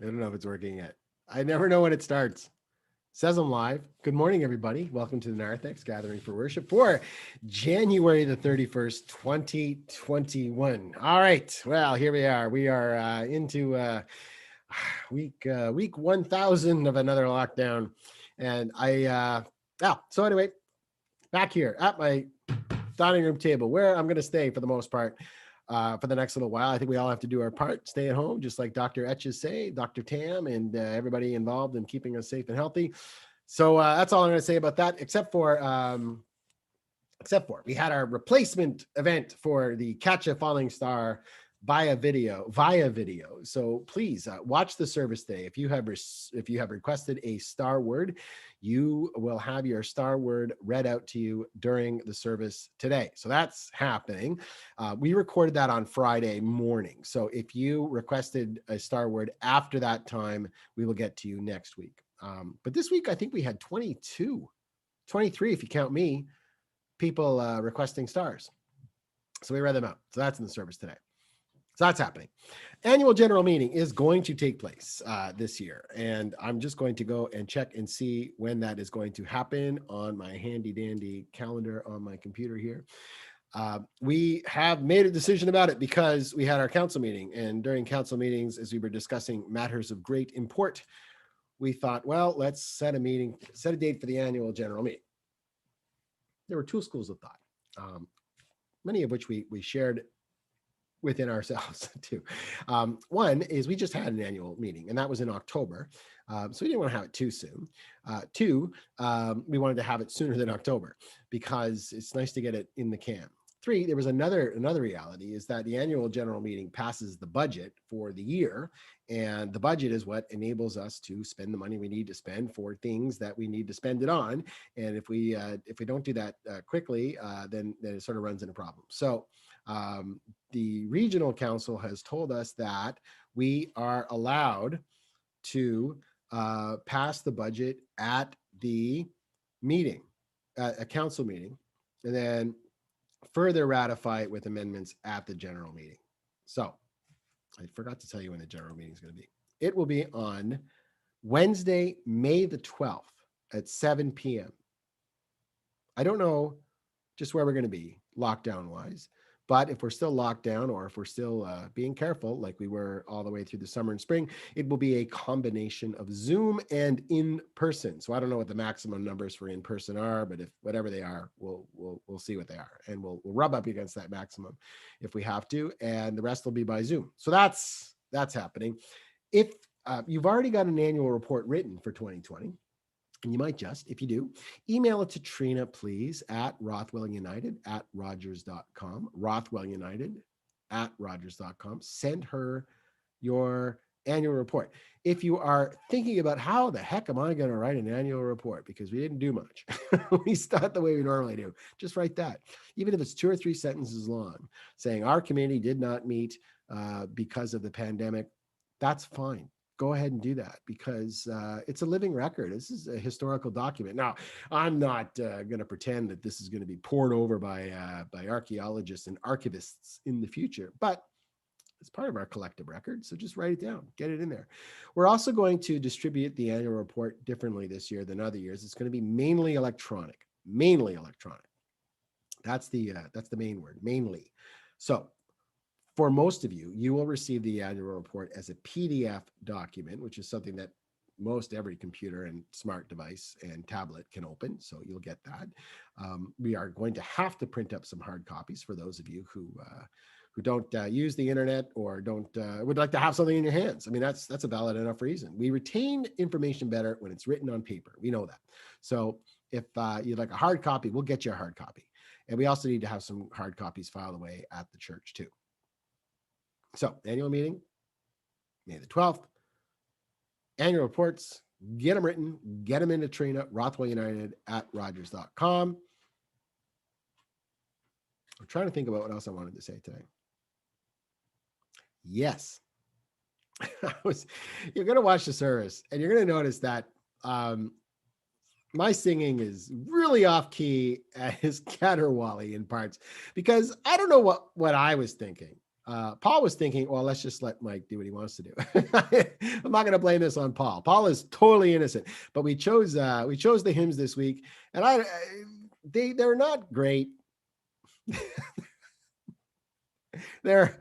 I don't know if it's working yet. I never know when it starts. Says I'm live. Good morning, everybody. Welcome to the Narthex Gathering for Worship for January the 31st, 2021. All right. Well, here we are. We are into week 1000 of another lockdown. And so anyway, back here at my dining room table where I'm going to stay for the most part for the next little while. I think we all have to do our part, stay at home, just like Dr. Etches say, Dr. Tam, and everybody involved in keeping us safe and healthy. So that's all I'm going to say about that, except for we had our replacement event for the Catch a Falling Star via video. So please watch the service today. If you have requested a star word, you will have your star word read out to you during the service today. So that's happening. We recorded that on Friday morning. So if you requested a star word after that time, we will get to you next week. But this week, I think we had 23, if you count me, people requesting stars. So we read them out. So that's in the service today. So that's happening. Annual general meeting is going to take place this year. And I'm just going to go and check and see when that is going to happen on my handy dandy calendar on my computer here. We have made a decision about it because we had our council meeting. And during council meetings, as we were discussing matters of great import, we thought, well, let's set a date for the annual general meeting. There were two schools of thought, many of which we shared within ourselves too. One is we just had an annual meeting, and that was in October. So we didn't want to have it too soon. Two, we wanted to have it sooner than October because it's nice to get it in the can. Three, there was another reality is that the annual general meeting passes the budget for the year, and the budget is what enables us to spend the money we need to spend for things that we need to spend it on. And if we don't do that quickly, then it sort of runs into problems. So the regional council has told us that we are allowed to pass the budget at the meeting, a council meeting, and then further ratify it with amendments at the general meeting. So I forgot to tell you when the general meeting is going to be. It will be on Wednesday, May the 12th at 7 p.m. I don't know just where we're going to be lockdown wise, but if we're still locked down or if we're still being careful like we were all the way through the summer and spring, it will be a combination of Zoom and in person. So I don't know what the maximum numbers for in person are, but if whatever they are, we'll see what they are, and we'll rub up against that maximum if we have to, and the rest will be by Zoom. So that's happening. If you've already got an annual report written for 2020, and you might just, if you do, email it to Trina, please, at rothwellunited@rogers.com, rothwellunited@rogers.com. Send her your annual report. If you are thinking about how the heck am I going to write an annual report, because we didn't do much, we start the way we normally do, just write that. Even if it's 2 or 3 sentences long, saying our committee did not meet because of the pandemic, that's fine. Go ahead and do that, because it's a living record. This is a historical document. Now, I'm not going to pretend that this is going to be poured over by archaeologists and archivists in the future, but it's part of our collective record. So just write it down, get it in there. We're also going to distribute the annual report differently this year than other years. It's going to be mainly electronic. That's the main word, mainly. So for most of you, you will receive the annual report as a PDF document, which is something that most every computer and smart device and tablet can open. So you'll get that. We are going to have to print up some hard copies for those of you who don't use the internet or would like to have something in your hands. I mean, that's a valid enough reason. We retain information better when it's written on paper. We know that. So if you'd like a hard copy, we'll get you a hard copy. And we also need to have some hard copies filed away at the church too. So annual meeting, May the 12th. Annual reports, get them written, get them into Trina, rothwellunited@rogers.com. I'm trying to think about what else I wanted to say today. Yes. You're going to watch the service, and you're going to notice that my singing is really off key and is caterwauly in parts, because I don't know what I was thinking. Paul was thinking, well, let's just let Mike do what he wants to do. I'm not going to blame this on Paul. Paul is totally innocent. But we chose the hymns this week, and they're not great. they're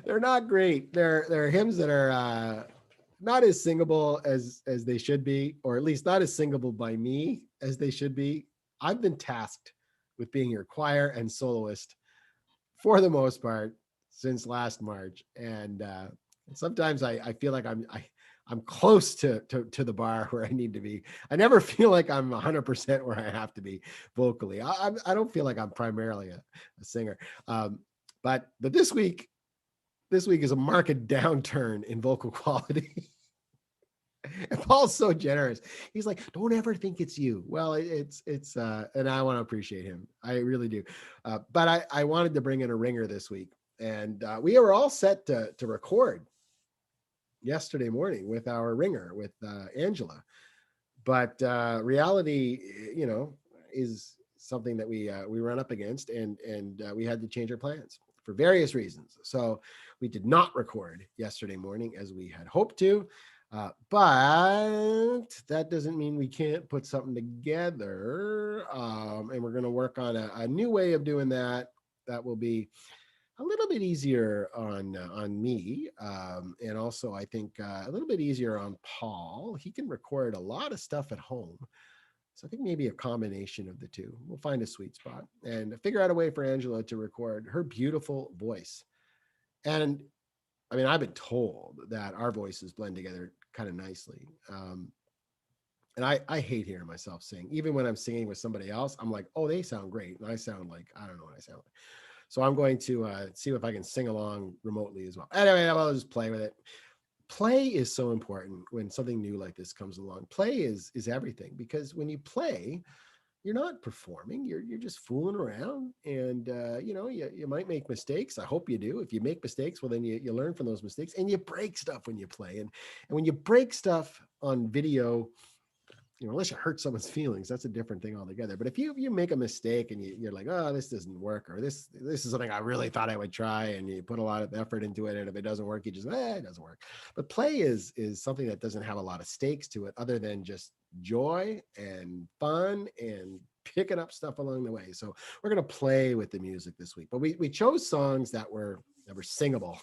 not great. They're hymns that are not as singable as they should be, or at least not as singable by me as they should be. I've been tasked with being your choir and soloist for the most part since last March, and sometimes I feel like I'm close to the bar where I need to be. I never feel like I'm 100% where I have to be vocally. I don't feel like I'm primarily a singer, but this week is a marked downturn in vocal quality. And Paul's so generous. He's like, don't ever think it's you. Well, it's and I want to appreciate him. I really do. But I wanted to bring in a ringer this week, and we were all set to record yesterday morning with our ringer with Angela. But reality, is something that we run up against, and we had to change our plans for various reasons. So we did not record yesterday morning as we had hoped to. But that doesn't mean we can't put something together. And we're going to work on a new way of doing that. That will be a little bit easier on me. And also, I think a little bit easier on Paul. He can record a lot of stuff at home. So I think maybe a combination of the two. We'll find a sweet spot and figure out a way for Angela to record her beautiful voice. And I mean, I've been told that our voices blend together kind of nicely. And I hate hearing myself sing. Even when I'm singing with somebody else, I'm like, oh, they sound great. And I sound like, I don't know what I sound like. So I'm going to see if I can sing along remotely as well. Anyway, I'll just play with it. Play is so important when something new like this comes along. Play is everything, because when you play, you're not performing, you're just fooling around, and you might make mistakes. I hope you do. If you make mistakes, well, then you learn from those mistakes, and you break stuff when you play. And when you break stuff on video, unless you hurt someone's feelings, that's a different thing altogether. But if you make a mistake and you're like, oh, this doesn't work, or this is something I really thought I would try, and you put a lot of effort into it, and if it doesn't work, you just, it doesn't work. But play is something that doesn't have a lot of stakes to it, other than just joy and fun and picking up stuff along the way. So we're going to play with the music this week, but we chose songs that were singable,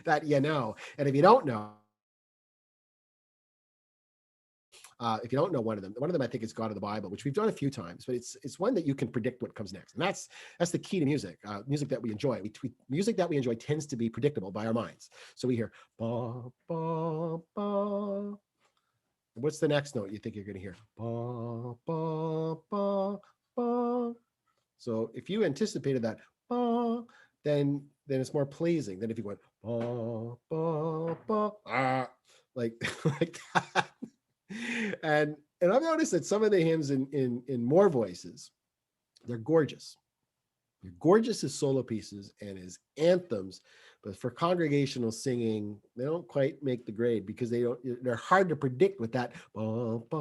that and if you don't know, if you don't know one of them, I think is God of the Bible, which we've done a few times, but it's one that you can predict what comes next. And that's the key to music. Music that we enjoy. Music that we enjoy tends to be predictable by our minds. So we hear, ba, ba, ba. What's the next note you think you're going to hear? Ba, ba, ba, ba. So if you anticipated that, ba, then it's more pleasing than if you went, ba, ba, ba, ah, like that. And I've noticed that some of the hymns in more voices, they're gorgeous. They're gorgeous as solo pieces and as anthems, but for congregational singing, they don't quite make the grade, because they're hard to predict what that what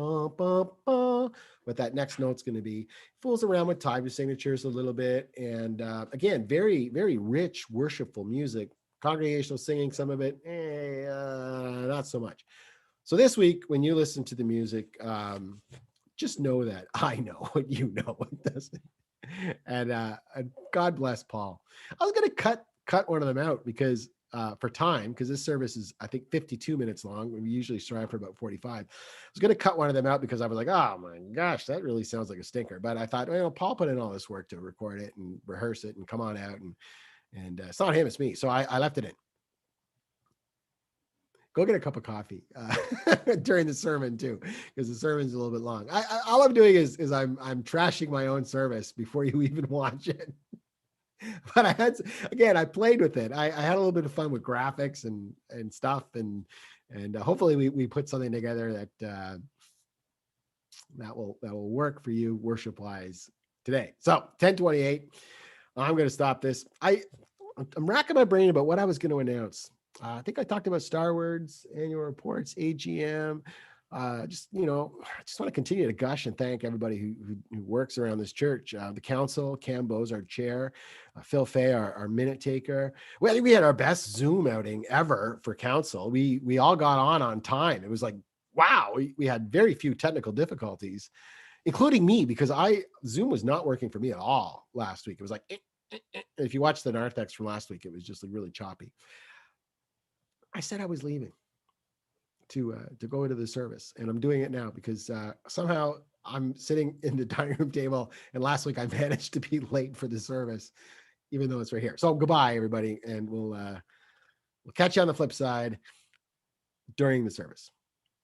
that next note's going to be. Fools around with time signatures a little bit, and again, very, very rich worshipful music. Congregational singing, some of it, not so much. So this week, when you listen to the music, just know that I know what you know. And God bless Paul. I was going to cut one of them out because for time, because this service is, I think, 52 minutes long. We usually strive for about 45. I was going to cut one of them out because I was like, oh my gosh, that really sounds like a stinker. But I thought, Paul put in all this work to record it and rehearse it and come on out, and it's not him, it's me. So I left it in. Go get a cup of coffee during the sermon too, because the sermon's a little bit long. All I'm doing is I'm trashing my own service before you even watch it. But I played with it. I had a little bit of fun with graphics and stuff, and hopefully we put something together that will work for you worship wise today. So 10:28. I'm going to stop this. I'm racking my brain about what I was going to announce. I think I talked about Star Wars, annual reports, AGM. Just, I just want to continue to gush and thank everybody who works around this church. The council, Cam Bowes, our chair, Phil Fay, our minute taker. Well, I think we had our best Zoom outing ever for council. We all got on time. It was like, wow, we had very few technical difficulties, including me, because Zoom was not working for me at all last week. It was like, if you watch the Narthex from last week, it was just like really choppy. I said I was leaving to go into the service, and I'm doing it now because somehow I'm sitting in the dining room table, and last week I managed to be late for the service, even though it's right here. So goodbye, everybody, and we'll catch you on the flip side during the service.